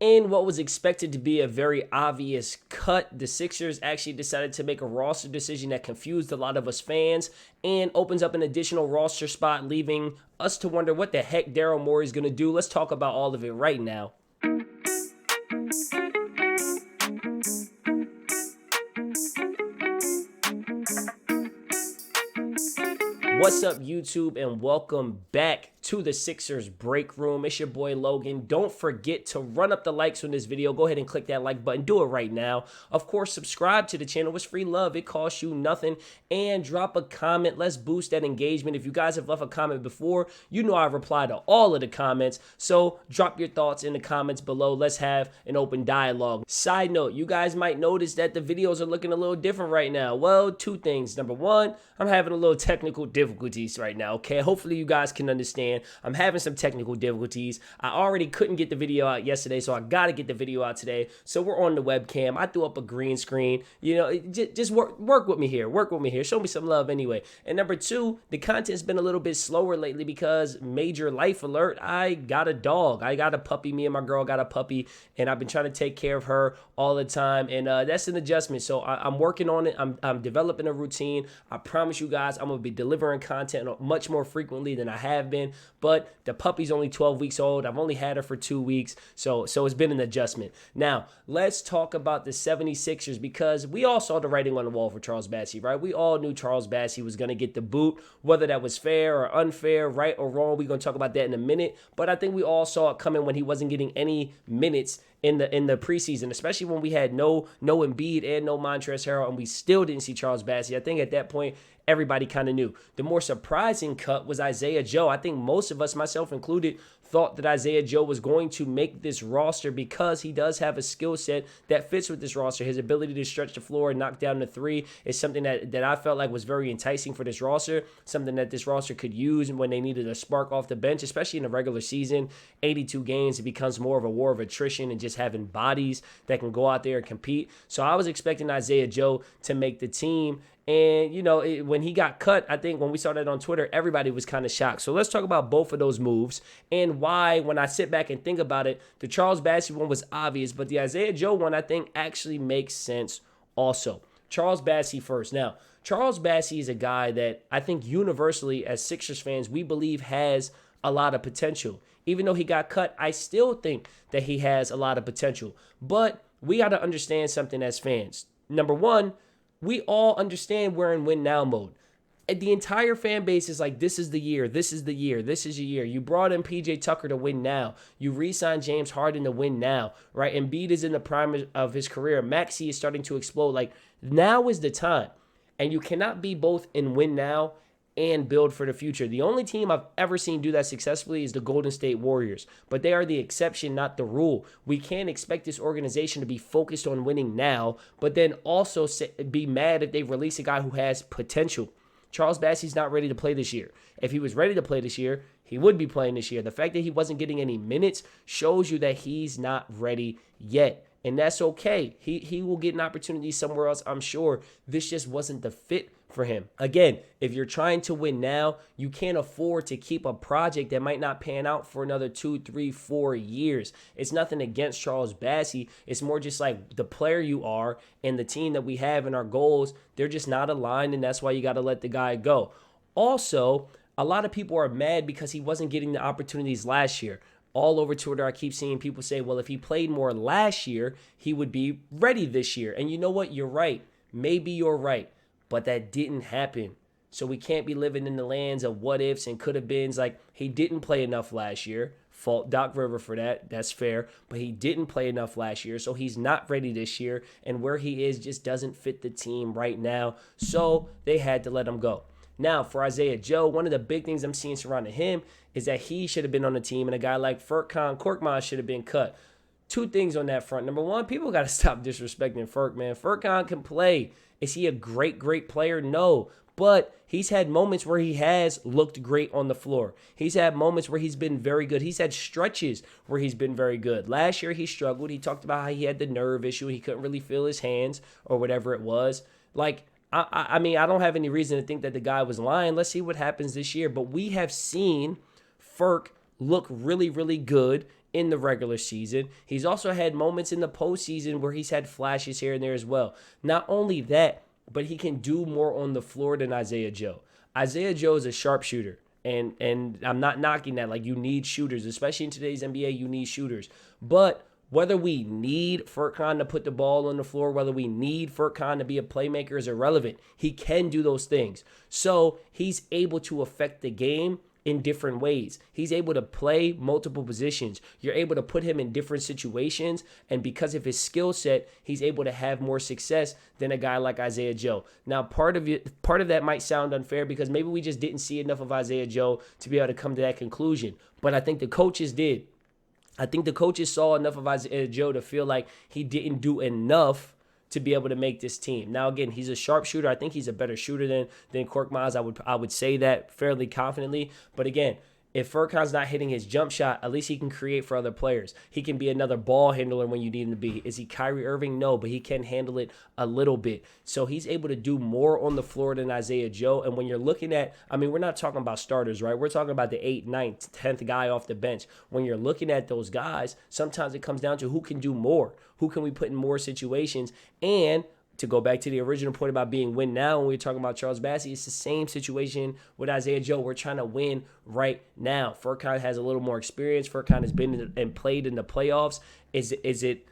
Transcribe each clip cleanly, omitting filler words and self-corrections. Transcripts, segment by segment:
In what was expected to be a very obvious cut, the Sixers actually decided to make a roster decision that confused a lot of us fans and opens up an additional roster spot, leaving us to wonder what the heck Daryl Morey is going to do. Let's talk about all of it right now. What's up, YouTube, and welcome back to the Sixers Break Room. It's your boy Logan. Don't forget to run up the likes on this video. Go ahead and click that like button. Do it right now. Of course, subscribe to the channel. It's free love. It costs you nothing. And drop a comment. Let's boost that engagement. If you guys have left a comment before, you know I reply to all of the comments. So drop your thoughts in the comments below. Let's have an open dialogue. Side note, you guys might notice that the videos are looking a little different right now. Well, two things. Number one, I'm having a little technical difficulties right now, okay? Hopefully you guys can understand. I'm having some technical difficulties. I already couldn't get the video out yesterday, so I gotta get the video out today. So we're on the webcam. I threw up a green screen. You know, just work with me here. Work with me here. Show me some love anyway. And number two, the content's been a little bit slower lately because major life alert. I got a dog. I got a puppy. Me and my girl got a puppy, and I've been trying to take care of her all the time, and that's an adjustment. So I'm working on it. I'm developing a routine. I promise you guys I'm gonna be delivering content much more frequently than I have been. But the puppy's only 12 weeks old. I've only had her for 2 weeks, so it's been an adjustment. Now, let's talk about the 76ers because we all saw the writing on the wall for Charles Bassey, right? We all knew Charles Bassey was going to get the boot, whether that was fair or unfair, right or wrong. We're going to talk about that in a minute, but I think we all saw it coming when he wasn't getting any minutes in the preseason, especially when we had no Embiid and no Montrezl Harrell, and we still didn't see Charles Bassey. I think at that point, everybody kind of knew. The more surprising cut was Isaiah Joe. I think most of us, myself included, thought that Isaiah Joe was going to make this roster because he does have a skill set that fits with this roster. His ability to stretch the floor and knock down the three is something that I felt like was very enticing for this roster, something that this roster could use when they needed a spark off the bench, especially in the regular season. 82 games, it becomes more of a war of attrition and just having bodies that can go out there and compete. So I was expecting Isaiah Joe to make the team. And, you know, when he got cut, I think when we saw that on Twitter, everybody was kind of shocked. So let's talk about both of those moves and why, when I sit back and think about it, the Charles Bassey one was obvious, but the Isaiah Joe one, I think, actually makes sense also. Charles Bassey first. Now, Charles Bassey is a guy that I think universally as Sixers fans, we believe has a lot of potential. Even though he got cut, I still think that he has a lot of potential. But we got to understand something as fans. Number one, we all understand we're in win now mode. And the entire fan base is like, this is the year, this is the year, this is your year. You brought in PJ Tucker to win now. You re-signed James Harden to win now, right? Embiid is in the prime of his career. Maxey is starting to explode. Like, now is the time. And you cannot be both in win now and build for the future. The only team I've ever seen do that successfully is the Golden State Warriors, but they are the exception, not the rule. We can't expect this organization to be focused on winning now, but then also be mad if they release a guy who has potential. Charles Bassey's not ready to play this year. If he was ready to play this year, he would be playing this year. The fact that he wasn't getting any minutes shows you that he's not ready yet. And that's okay. He will get an opportunity somewhere else, I'm sure. This just wasn't the fit for him. Again, if you're trying to win now, you can't afford to keep a project that might not pan out for another 2, 3, 4 years. It's nothing against Charles Bassey. It's more just like the player you are and the team that we have and our goals, they're just not aligned, and that's why you got to let the guy go. Also, a lot of people are mad because he wasn't getting the opportunities last year. All over Twitter, I keep seeing people say, well, if he played more last year, he would be ready this year. And you know what? You're right. Maybe you're right. But that didn't happen. So we can't be living in the lands of what ifs and could have beens. Like, he didn't play enough last year. Fault Doc River for that. That's fair. But he didn't play enough last year. So he's not ready this year. And where he is just doesn't fit the team right now. So they had to let him go. Now, for Isaiah Joe, one of the big things I'm seeing surrounding him is that he should have been on the team, and a guy like Furkan Korkmaz should have been cut. Two things on that front. Number one, people got to stop disrespecting Furk, man. Furkan can play. Is he a great player? No. But he's had moments where he has looked great on the floor. He's had moments where he's been very good. He's had stretches where he's been very good. Last year, he struggled. He talked about how he had the nerve issue. He couldn't really feel his hands or whatever it was. Like, I mean, I don't have any reason to think that the guy was lying. Let's see what happens this year. But we have seen Furk look really good in the regular season. He's also had moments in the postseason where he's had flashes here and there as well. Not only that, but he can do more on the floor than Isaiah Joe. Isaiah Joe is a sharpshooter. And I'm not knocking that. Like, you need shooters, especially in today's NBA, you need shooters. But whether we need Furkan to put the ball on the floor, whether we need Furkan to be a playmaker is irrelevant. He can do those things. So he's able to affect the game in different ways. He's able to play multiple positions. You're able to put him in different situations, and because of his skill set, he's able to have more success than a guy like Isaiah Joe. Now, part of that might sound unfair because maybe we just didn't see enough of Isaiah Joe to be able to come to that conclusion, but I think the coaches did. I think the coaches saw enough of Isaiah Joe to feel like he didn't do enough to be able to make this team. Now, again, he's a sharpshooter. I think he's a better shooter than Korkmaz. I would say that fairly confidently. But again, if Furkan's not hitting his jump shot, at least he can create for other players. He can be another ball handler when you need him to be. Is he Kyrie Irving? No, but he can handle it a little bit. So he's able to do more on the floor than Isaiah Joe. And when you're looking at, I mean, we're not talking about starters, right? We're talking about the 8th, 9th, 10th guy off the bench. When you're looking at those guys, sometimes it comes down to who can do more. Who can we put in more situations? And to go back to the original point about being win now, when we were talking about Charles Bassey, it's the same situation with Isaiah Joe. We're trying to win right now. Furkan has a little more experience. Furkan has been and played in the playoffs. Is it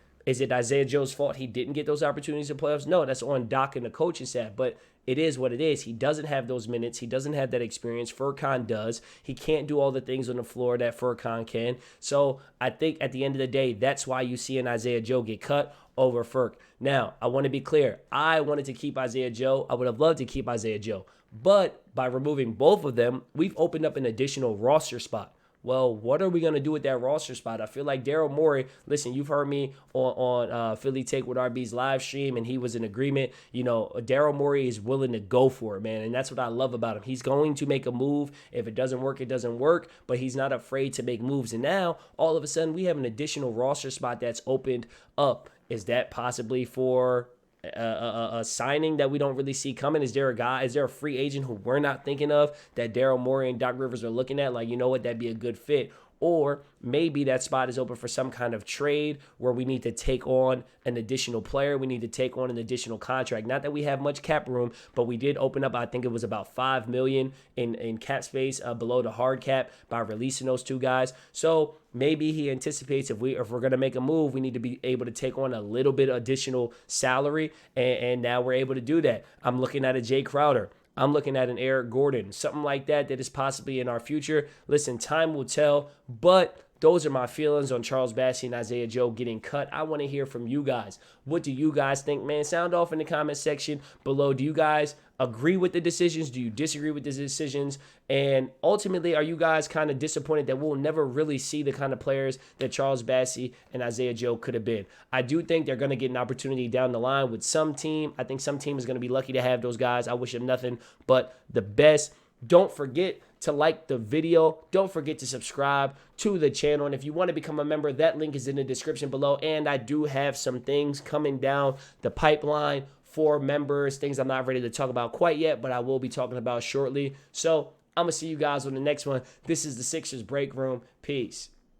Isaiah Joe's fault he didn't get those opportunities in playoffs? No, that's on Doc and the coaching staff. But it is what it is. He doesn't have those minutes. He doesn't have that experience. Furkan does. He can't do all the things on the floor that Furkan can. So I think at the end of the day, that's why you see an Isaiah Joe get cut over Furk. Now, I want to be clear. I wanted to keep Isaiah Joe. I would have loved to keep Isaiah Joe. But by removing both of them, we've opened up an additional roster spot. Well, what are we going to do with that roster spot? I feel like Daryl Morey, listen, you've heard me on Philly Take with RB's live stream, and he was in agreement. You know, Daryl Morey is willing to go for it, man, and that's what I love about him. He's going to make a move. If it doesn't work, it doesn't work, but he's not afraid to make moves. And now, all of a sudden, we have an additional roster spot that's opened up. Is that possibly for a signing that we don't really see coming? Is there a free agent who we're not thinking of that Daryl Morey and Doc Rivers are looking at? Like, you know what, that'd be a good fit. Or maybe that spot is open for some kind of trade where we need to take on an additional player. We need to take on an additional contract. Not that we have much cap room, but we did open up, I think it was about $5 million in cap space below the hard cap by releasing those two guys. So maybe he anticipates if we're going to make a move, we need to be able to take on a little bit additional salary, and now we're able to do that. I'm looking at a Jae Crowder. I'm looking at an Eric Gordan, something like that is possibly in our future. Listen, time will tell, but those are my feelings on Charles Bassey and Isaiah Joe getting cut. I want to hear from you guys. What do you guys think, man? Sound off in the comment section below. Do you guys agree with the decisions? Do you disagree with the decisions? And ultimately, are you guys kind of disappointed that we'll never really see the kind of players that Charles Bassey and Isaiah Joe could have been? I do think they're going to get an opportunity down the line with some team. I think some team is going to be lucky to have those guys. I wish them nothing but the best. Don't forget to like the video. Don't forget to subscribe to the channel. And if you want to become a member, that link is in the description below. And I do have some things coming down the pipeline for members, things I'm not ready to talk about quite yet, but I will be talking about shortly. So I'm going to see you guys on the next one. This is the Sixers Break Room. Peace.